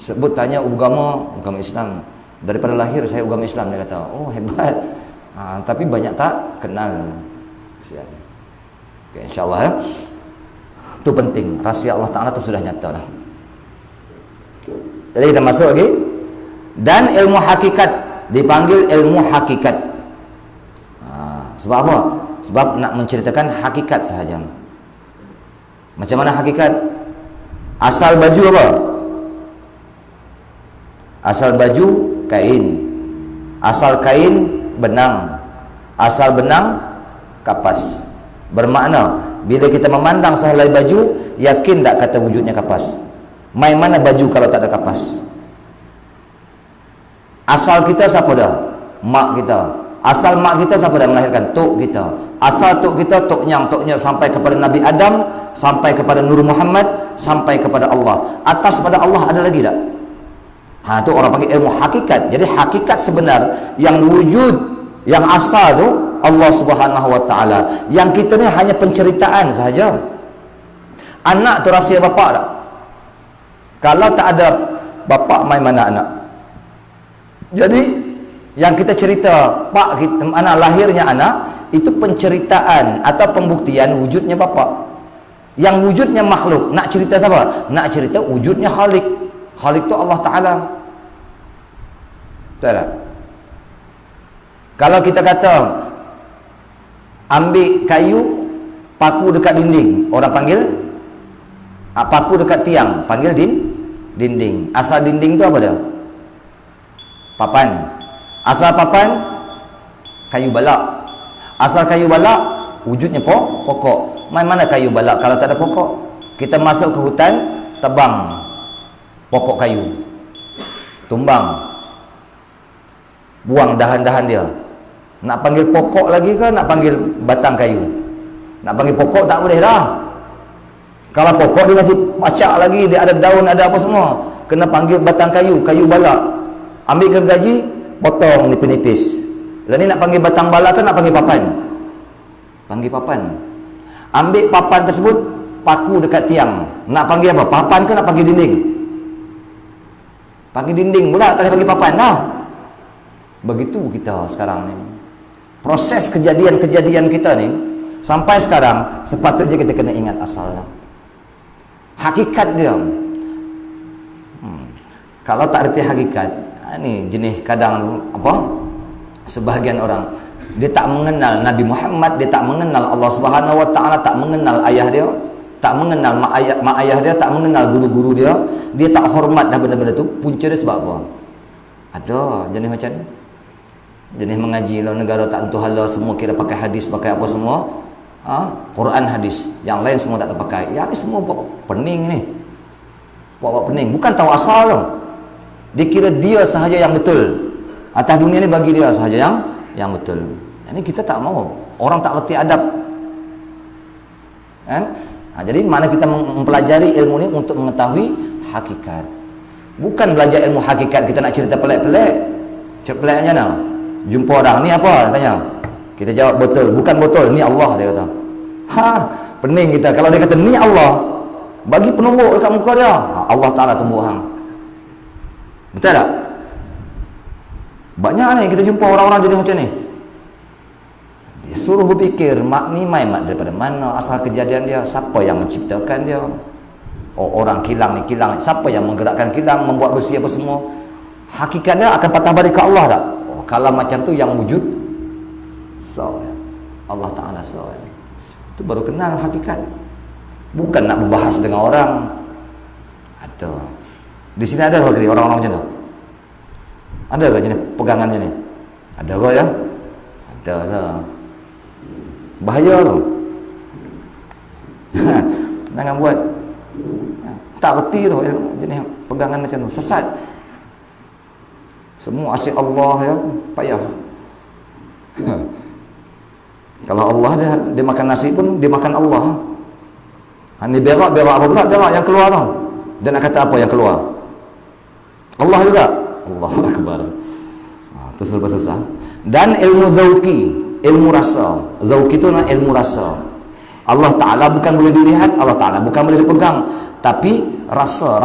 Sebut tanya agama Islam. Daripada lahir saya agama Islam, dia kata. Oh, hebat. Tapi banyak tak kenal. Kesian. Okay, insya-Allah ya. Itu penting. Rahsia Allah Ta'ala itu sudah nyata dah. Jadi kita masuk lagi. Dan ilmu hakikat dipanggil ilmu hakikat. Sebab apa? Sebab nak menceritakan hakikat sahaja. Macam mana hakikat? Asal baju apa? Asal baju kain. Asal kain benang. Asal benang kapas. Bermakna bila kita memandang sehelai baju, yakin tak kata wujudnya kapas? Main mana baju kalau tak ada kapas? Asal kita siapa dah? Mak kita. Asal mak kita siapa dah melahirkan? Tok kita. Asal tok kita, toknya sampai kepada Nabi Adam, sampai kepada Nur Muhammad, sampai kepada Allah. Atas pada Allah ada lagi tak? Itu orang panggil ilmu hakikat. Jadi hakikat sebenar yang wujud, yang asal tu Allah Subhanahu Wa Taala. Yang kita ni hanya penceritaan sahaja. Anak tu rahsia bapak tak? Kalau tak ada bapak, main mana anak? Jadi yang kita cerita pak kita, anak lahirnya anak, itu penceritaan atau pembuktian wujudnya bapak. Yang wujudnya makhluk, nak cerita siapa? Nak cerita wujudnya Khalik. Khalik tu Allah Ta'ala. Betul tak? Kalau kita kata ambil kayu, paku dekat dinding, orang panggil Paku dekat tiang, panggil dinding. Asal dinding tu apa dia? Papan. Asal papan, kayu balak. Asal kayu balak, wujudnya pokok. Mana kayu balak kalau tak ada pokok? Kita masuk ke hutan, tebang pokok kayu, tumbang, buang dahan-dahan dia. Nak panggil pokok lagi ke nak panggil batang kayu? Nak panggil pokok tak boleh dah. Kalau pokok dia masih pacak lagi, dia ada daun, ada apa semua. Kena panggil batang kayu, kayu balak. Ambil gergaji, potong nipis-nipis. Lah ni nak panggil batang balak ke nak panggil papan? Panggil papan. Ambil papan tersebut, paku dekat tiang. Nak panggil apa? Papan ke nak panggil dinding? Panggil dinding pula, tak boleh panggil papan lah. Begitu kita sekarang ni. Proses kejadian-kejadian kita ni sampai sekarang sepatutnya kita kena ingat asalnya, hakikat dia. Kalau tak erti hakikat, ni jenis kadang apa, sebahagian orang dia tak mengenal Nabi Muhammad, dia tak mengenal Allah Subhanahu Wa Taala, tak mengenal ayah dia, tak mengenal mak ayah dia, tak mengenal guru-guru dia, dia tak hormat dah benda-benda tu. Punca dia sebab apa? Ada jenis macam ni. Jenis mengaji lawan negara tak tentu hala, semua kira pakai hadis, pakai apa semua, Quran hadis, yang lain semua tak terpakai. Yang ni semua buat pening ni, buat pening, bukan tahu asal tu. Dia kira dia sahaja yang betul atas dunia ni, bagi dia sahaja yang betul. Ini kita tak mau, orang tak reti adab kan? Jadi mana kita mempelajari ilmu ni untuk mengetahui hakikat, bukan belajar ilmu hakikat kita nak cerita pelik-pelik. Cerita peliknya nak jumpa orang ni apa, tanya, kita jawab betul, bukan betul, ni Allah, dia kata. Pening kita kalau dia kata ni Allah, bagi penumbuk dekat muka dia, Allah Ta'ala tumbuk hang. Betul tak? Banyak ni kita jumpa orang-orang jadi macam ni. Dia suruh berfikir, mak ni mat daripada mana, asal kejadian dia, siapa yang menciptakan dia. Orang kilang ni, kilang, siapa yang menggerakkan kilang, membuat besi apa semua. Hakikatnya akan patah balik ke Allah tak? Kalau macam tu yang wujud Allah Ta'ala itu baru kenal hakikat. Bukan nak berbahas dengan orang. Ada di sini ada orang-orang macam tu? Ada ke jenis pegangan macam ni? Ada ke ya? Ada sah. Bahaya tu. Jangan buat. Tak reti tu jenis pegangan macam tu, sesat. Semua asyik Allah ya, payah. Kalau Allah dia makan nasi pun dia makan Allah. Ni berak apa pula? Berak yang keluar tu. Dan nak kata apa yang keluar? Allah juga. Allahu Akbar. Itu serba susah. Dan ilmu zauqi, ilmu rasa. Zauqi itu adalah ilmu rasa. Allah Ta'ala bukan boleh dilihat, Allah Ta'ala bukan boleh dipegang, tapi rasa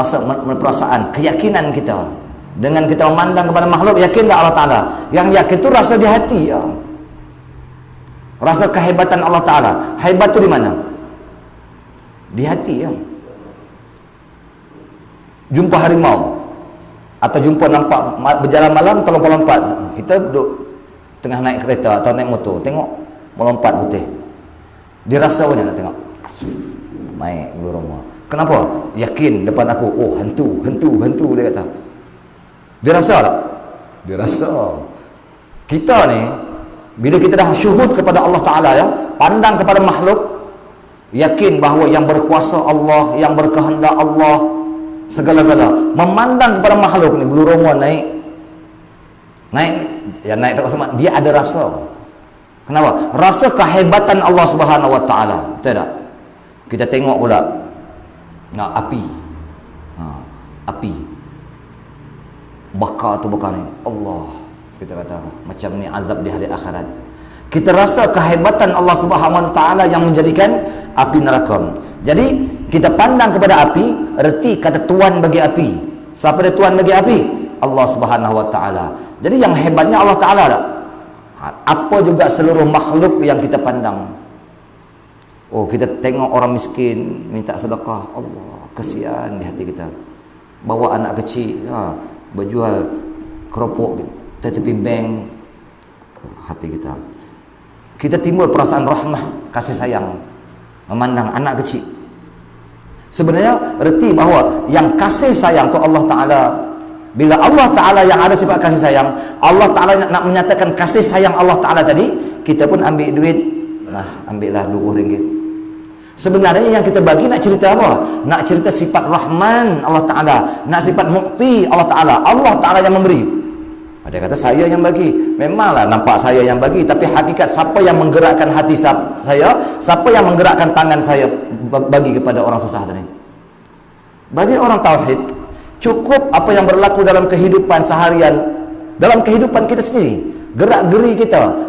perasaan, keyakinan kita. Dengan kita memandang kepada makhluk, yakin tak Allah Ta'ala? Yang yakin itu rasa di hati ya. Rasa kehebatan Allah Ta'ala. Hebat itu di mana? Di hati ya. Jumpa harimau atau jumpa nampak berjalan malam tolong melompat, kita duduk tengah naik kereta atau naik motor, tengok melompat putih, dia rasa macam nak tengok naik dulu rumah. Kenapa? Yakin depan aku, oh hantu dia kata. Dia rasa tak? Dia rasa. Kita ni bila kita dah syuhud kepada Allah Ta'ala ya, pandang kepada makhluk, yakin bahawa yang berkuasa Allah, yang berkehendak Allah, segala-gala, memandang kepada makhluk ni, bulu roma naik, ya naik tak sama, dia ada rasa. Kenapa? Rasa kehebatan Allah Subhanahu Wa Ta'ala. Betul tak? Kita tengok pula api, api bakar tu bakar ni, Allah, kita kata macam ni azab di hari akhirat. Kita rasa kehebatan Allah Subhanahu Wa Ta'ala yang menjadikan api neraka. Jadi kita pandang kepada api, erti kata tuan bagi api. Siapa dia tuan bagi api? Allah Subhanahu Wa Ta'ala. Jadi yang hebatnya Allah Ta'ala tak? Apa juga seluruh makhluk yang kita pandang. Oh, kita tengok orang miskin minta sedekah, Allah, kesian di hati kita. Bawa anak kecil, berjual keropok tepi bank, hati kita. Kita timbul perasaan rahmah, kasih sayang, memandang anak kecil. Sebenarnya reti bahawa yang kasih sayang tu Allah Ta'ala. Bila Allah Ta'ala yang ada sifat kasih sayang, Allah Ta'ala nak menyatakan kasih sayang Allah Ta'ala tadi, kita pun ambil duit, ambillah RM20. Sebenarnya yang kita bagi nak cerita apa? Nak cerita sifat Rahman Allah Ta'ala, nak sifat Mu'ti Allah Ta'ala. Allah Ta'ala yang memberi. Ada kata saya yang bagi. Memanglah nampak saya yang bagi, tapi hakikat siapa yang menggerakkan hati saya, siapa yang menggerakkan tangan saya bagi kepada orang susah tadi? Bagi orang tauhid, cukup apa yang berlaku dalam kehidupan seharian, dalam kehidupan kita sendiri, gerak-geri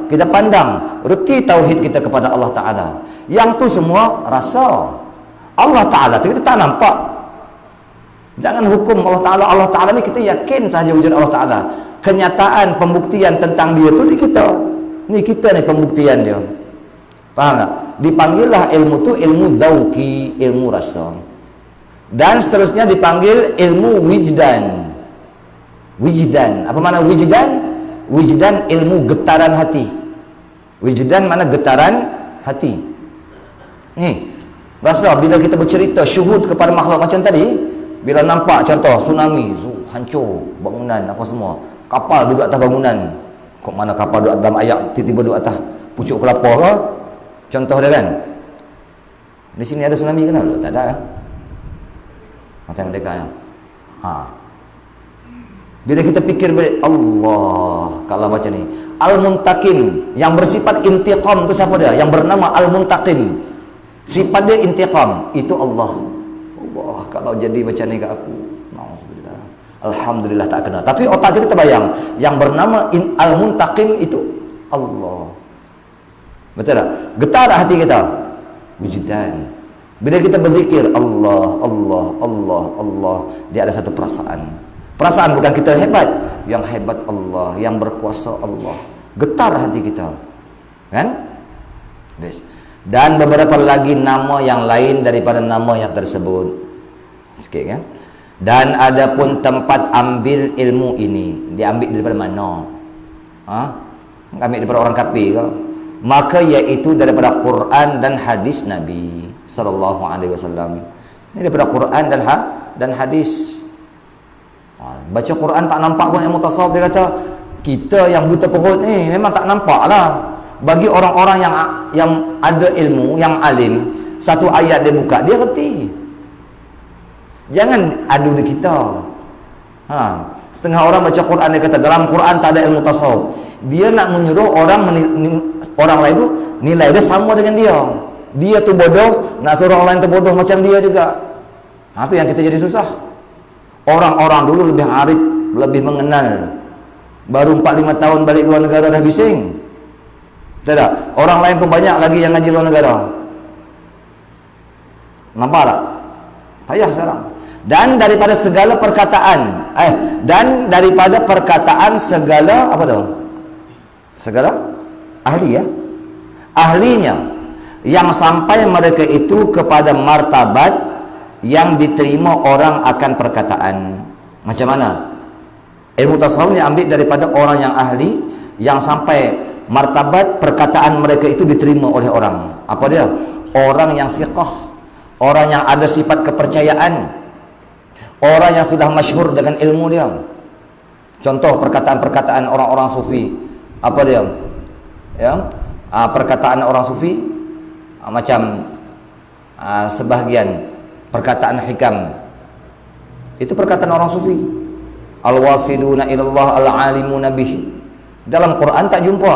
kita pandang reti tauhid kita kepada Allah Ta'ala. Yang tu semua rasa Allah Ta'ala kita tak nampak. Jangan hukum Allah Ta'ala. Allah Ta'ala ni kita yakin sahaja wujud Allah Ta'ala. Kenyataan pembuktian tentang dia tu di kita ni pembuktian dia. Faham tak? Dipanggillah ilmu tu ilmu dzauqi, ilmu rasa, dan seterusnya dipanggil ilmu wijdan. Apa mana wijdan? Wijdan ilmu getaran hati. Wijdan mana getaran hati. Ni rasa bila kita bercerita syuhud kepada makhluk macam tadi, bila nampak contoh tsunami, hancur bangunan apa semua, kapal duduk atas bangunan. Kok mana kapal duduk dalam ayak, tiba-tiba duduk atas pucuk kelapa ke? Contoh dia kan. Di sini ada tsunami kenal? Tak ada kan? Mata mereka ya. Bila kita fikir balik, Allah, kalau macam ni, Al-Muntaqim, yang bersifat intiqam tu siapa dia? Yang bernama Al-Muntaqim. Sifat dia intiqam, itu Allah. Allah, kalau jadi macam ni kat aku, alhamdulillah. Alhamdulillah tak kena. Tapi otak kita terbayang, yang bernama Al-Muntaqim itu Allah. Betul tak? Getar hati kita. Wujdan. Bila kita berzikir Allah, Allah, Allah, Allah, dia ada satu perasaan. Perasaan bukan kita hebat, yang hebat Allah, yang berkuasa Allah. Getar hati kita. Kan? Yes. Dan beberapa lagi nama yang lain daripada nama yang tersebut. Sikit kan? Dan ada pun tempat ambil ilmu ini. Diambil daripada mana? Ambil daripada orang kafir ke? Maka iaitu daripada Quran dan hadis Nabi sallallahu alaihi wasallam. Ini daripada Quran dan hadis. Baca Quran tak nampak pun ilmu tasawuf, dia kata kita yang buta perut ni memang tak nampak lah. Bagi orang-orang yang ada ilmu, yang alim, satu ayat dia buka, dia reti. Jangan adu di kita. Setengah orang baca Quran, dia kata dalam Quran tak ada ilmu tasawuf. Dia nak menyuruh orang lain tu nilai dia sama dengan dia. Dia tu bodoh, nak suruh orang lain tu bodoh macam dia juga. Itu yang kita jadi susah. Orang-orang dulu lebih arif, lebih mengenal. Baru 4-5 tahun balik luar negara dah bising. Tak? Orang lain pun banyak lagi yang ngaji luar negara. Nampak tak? Payah sekarang. Dan daripada segala perkataan segala apa tu? Segala ahli ya. Ahlinya yang sampai mereka itu kepada martabat yang diterima orang akan perkataan. Macam mana? Ilmu tasawuf ni ambil daripada orang yang ahli, yang sampai martabat perkataan mereka itu diterima oleh orang. Apa dia? Orang yang siqah, orang yang ada sifat kepercayaan, orang yang sudah masyhur dengan ilmu dia. Contoh perkataan-perkataan orang-orang sufi. Apa dia? Ya, perkataan orang sufi macam sebahagian perkataan hikam. Itu perkataan orang sufi. Al-wasiduna ilallah al-alimuna bih. Dalam Quran tak jumpa,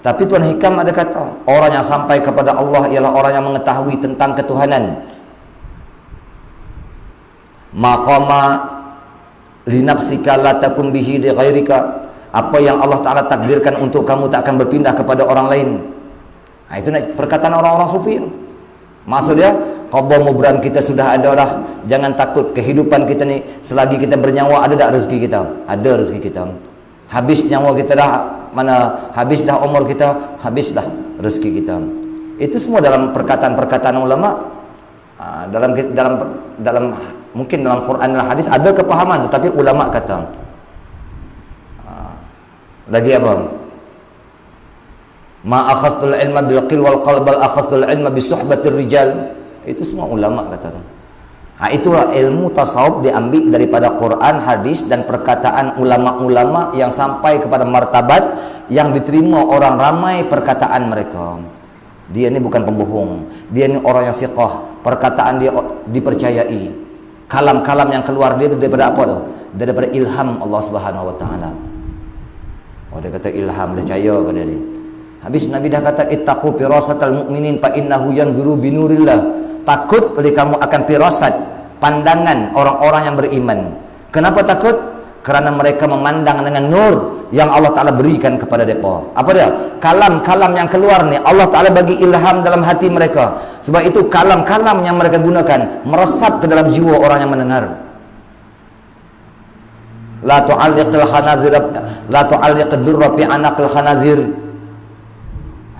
tapi Tuan Hikam ada kata orang yang sampai kepada Allah ialah orang yang mengetahui tentang ketuhanan. Maqama linafsika la takun bihi li ghairika. Apa yang Allah Ta'ala takdirkan untuk kamu tak akan berpindah kepada orang lain. Itu perkataan orang-orang sufi. Maksudnya qada mubran kita sudah ada dah. Jangan takut, kehidupan kita ni selagi kita bernyawa ada tak rezeki kita? Ada rezeki kita. Habis nyawa kita dah, mana habis dah umur kita, habis dah rezeki kita. Itu semua dalam perkataan-perkataan ulama. Dalam mungkin dalam Quran dan hadis ada kepahaman, tetapi ulama kata lagi apa? Ma akhadtul ilma bil qil wal qalb bal akhadtul ilma bi suhbatir rijal. Itu semua ulama kata. Itulah ilmu tasawuf diambil daripada Quran, hadis dan perkataan ulama-ulama yang sampai kepada martabat yang diterima orang ramai perkataan mereka. Dia ni bukan pembohong, dia ni orang yang siqah, perkataan dia dipercayai. Kalam-kalam yang keluar dia itu daripada apa tu? Daripada ilham Allah Subhanahu wa taala. Oh, dia kata ilham, dia percaya ke dia ni. Habis Nabi dah kata ittaqu firasatal mu'minin fa innahu yanzuru binurillah. Takut oleh kamu akan firasat, pandangan orang-orang yang beriman. Kenapa takut? Kerana mereka memandang dengan nur yang Allah Ta'ala berikan kepada mereka. Apa dia? Kalam-kalam yang keluar ni Allah Ta'ala bagi ilham dalam hati mereka. Sebab itu kalam-kalam yang mereka gunakan meresap ke dalam jiwa orang yang mendengar. La tu'alliqil khanazir, la tu'alliqid durra fi anaqil khanazir.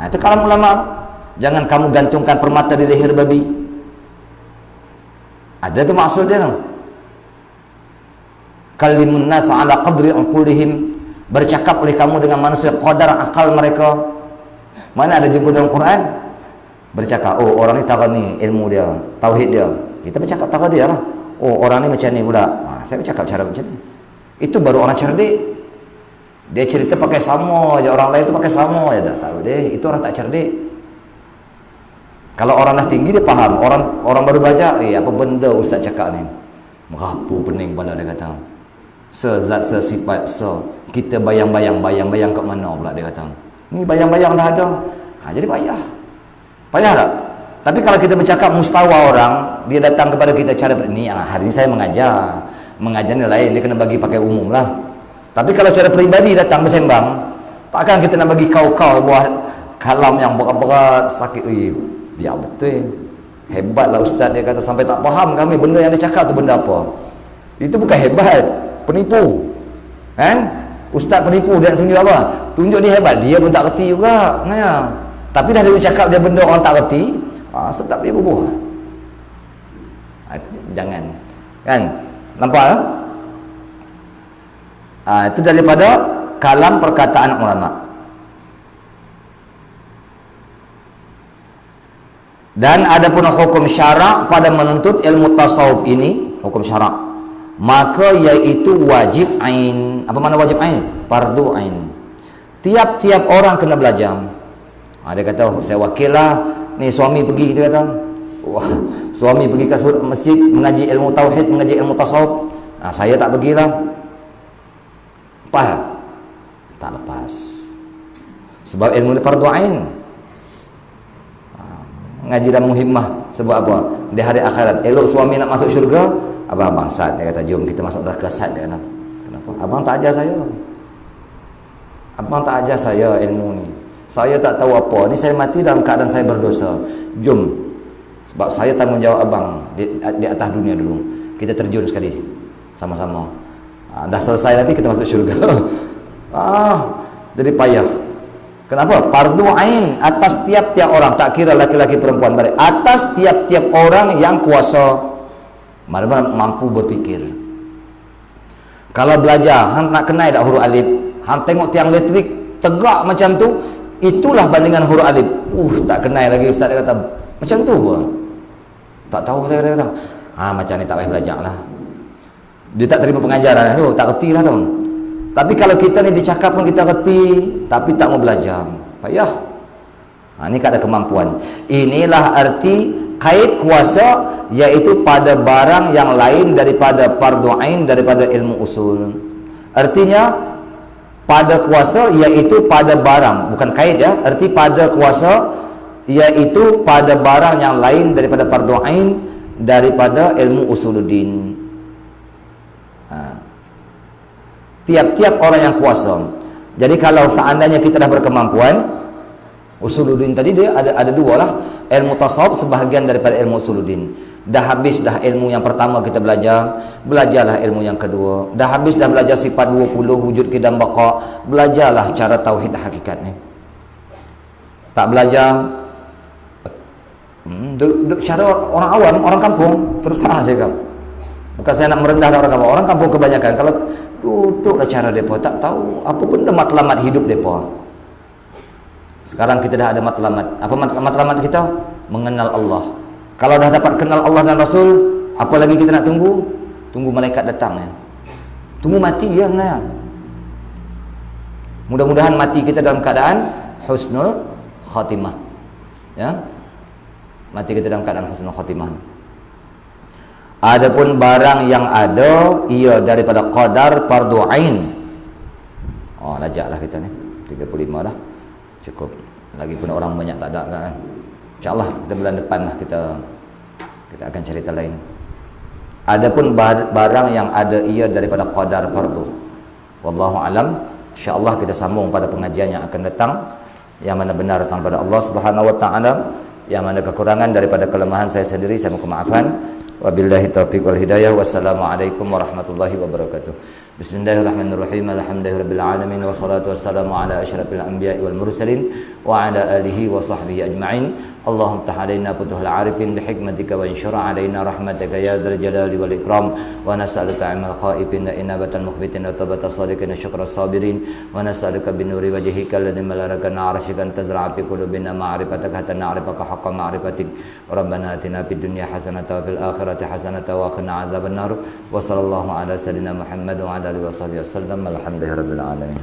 Itu kalam ulama. Jangan kamu gantungkan permata di leher babi. Ada tu maksud dia tu. Kalimun nas ala qadri uqulihim, bercakap oleh kamu dengan manusia qadar akal mereka. Mana ada jumpa dalam Quran? Bercakap, oh orang ni tahu ni ilmu dia, tauhid dia. Kita bercakap tahu dia lah. Oh orang ni macam ni pula. Saya bercakap cara macam ni. Itu baru orang cerdik. Dia cerita pakai sama aja, orang lain tu pakai sama aja dah tahu dia. Itu orang tak cerdik. Kalau orang dah tinggi dia faham. Orang baru belajar, apa benda ustaz cakap ni? Merapu pening kepala dia kata. Sezat sesifat kita bayang-bayang kat mana pula dia kata. Ni bayang-bayang dah ada. Jadi payah. Payah tak? Tapi kalau kita bercakap mustawa orang, dia datang kepada kita cara ni, hari ni saya mengajar. Mengajar ni lain, dia kena bagi pakai umum lah. Tapi kalau cara peribadi datang bersembang, takkan kita nak bagi kau-kau buat kalam yang berat-berat, sakit. Biar betul. Hebatlah ustaz, dia kata sampai tak faham kami benda yang dia cakap tu benda apa. Itu bukan hebat, penipu. Kan? Ustaz penipu, dia nak tunjuk apa? Tunjuk dia hebat, dia pun tak reti juga. Tapi dah dia cakap dia benda orang tak reti, sedap dia berbuah. Jangan. Kan? Nampak tak? Itu daripada kalam perkataan ulama. Dan ada pun hukum syarak pada menuntut ilmu tasawuf ini, hukum syarak, maka iaitu wajib ain. Apa makna wajib ain? Fardu ain. Tiap-tiap orang kena belajar. Dia kata saya wakil lah, ni suami pergi, dia kata wah, suami pergi ke masjid mengaji ilmu tauhid, mengaji ilmu tasawuf, saya tak pergilah. Apa? Tak lepas. Sebab ilmu ni fardu ain. Ngaji dan muhimmah sebab apa? Di hari akhirat elok suami nak masuk syurga, abang Sad dia kata jom kita masuk neraka. Sad dia kata, kenapa? Abang tak ajar saya. Abang tak ajar saya ilmu ni. Saya tak tahu apa. Ni saya mati dalam keadaan saya berdosa. Jom. Sebab saya tanggungjawab abang di atas dunia dulu. Kita terjun sekali sama-sama. Dah selesai nanti kita masuk syurga. Jadi payah. Kenapa? Fardu ain atas tiap-tiap orang, tak kira laki-laki perempuan, atas tiap-tiap orang yang kuasa, mana-mana mampu berfikir. Kalau belajar, hang nak kenal tak huruf alif, hang tengok tiang elektrik tegak macam tu, itulah bandingan huruf alif. Tak kenal lagi ustaz, dia kata macam tu pun. Tak tahu dia kata, macam ni tak payah belajar lah. Dia tak terima pengajaran tu, tak reti lah tu. Tapi kalau kita ni dicakap pun kita reti, tapi tak mau belajar, payah. Ini tak ada kemampuan. Inilah arti kait kuasa, iaitu pada barang yang lain daripada fardu ain, daripada ilmu usul. Artinya pada kuasa iaitu pada barang, bukan kait ya. Arti pada kuasa iaitu pada barang yang lain daripada fardu ain, daripada ilmu usuluddin. Tiap-tiap orang yang kuasa. Jadi kalau seandainya kita dah berkemampuan, usuluddin tadi dia ada dua lah. Ilmu tasawuf sebahagian daripada ilmu usuluddin. Dah habis dah ilmu yang pertama kita belajarlah ilmu yang kedua. Dah habis dah belajar sifat 20, wujud qidam baqa, belajarlah cara tauhid hakikat ni. Tak belajar cara orang awam, orang kampung, terus salah saya kata. Bukan saya nak merendahkan orang kampung. Orang kampung kebanyakan kalau duduklah cara mereka, tak tahu apa benda matlamat hidup mereka. Sekarang kita dah ada matlamat. Apa matlamat kita? Mengenal Allah. Kalau dah dapat kenal Allah dan Rasul, Apa lagi kita nak tunggu? Tunggu malaikat datang ya. Tunggu mati ya sebenarnya. Mudah-mudahan mati kita dalam keadaan husnul khatimah. Ya. Mati kita dalam keadaan husnul khatimah. Adapun barang yang ada ia daripada qadar fardu ain. Oh, lajaklah kita ni. 35 dah. Cukup. Lagi pun orang banyak tak ada kan. Insya-Allah kita bulan depan lah kita akan cerita lain. Adapun barang yang ada ia daripada qadar fardu. Wallahu alam. Insya-Allah kita sambung pada pengajian yang akan datang. Yang mana benar datang pada Allah Subhanahu wa taala, yang mana kekurangan daripada kelemahan saya sendiri saya mohon maafkan. Wabillahi taufiq wal hidayah. Wassalamualaikum warahmatullahi wabarakatuh. Bismillahirrahmanirrahim. Alhamdulillahirabbil alamin wassalatu wassalamu ala asyrafil anbiya'i wal mursalin wa ala alihi wa sahbihi ajma'in. Allahumma ftah alaina futuhal arifin bihikmatika wa anshur alaina rahmataka ya dzal jalali wal ikram wa nas'aluka 'ilmal khaifin wa inabatal mukhbitin wa tabatas sadiqin wa syukras sabirin wa nas'aluka bin nuri wajhika alladhi malaraka na'arshikan tazra'a fi qulubina ma'rifataka hatta na'rifaka haqqa ma'rifatik. Rabbana atina fid dunya hasanatan wa fil akhirati hasanatan wa qina adzabannar. Wa sallallahu ala sayyidina Muhammad wa ala alihi wa sahbihi wasallam. Alhamdulillahirabbil alamin.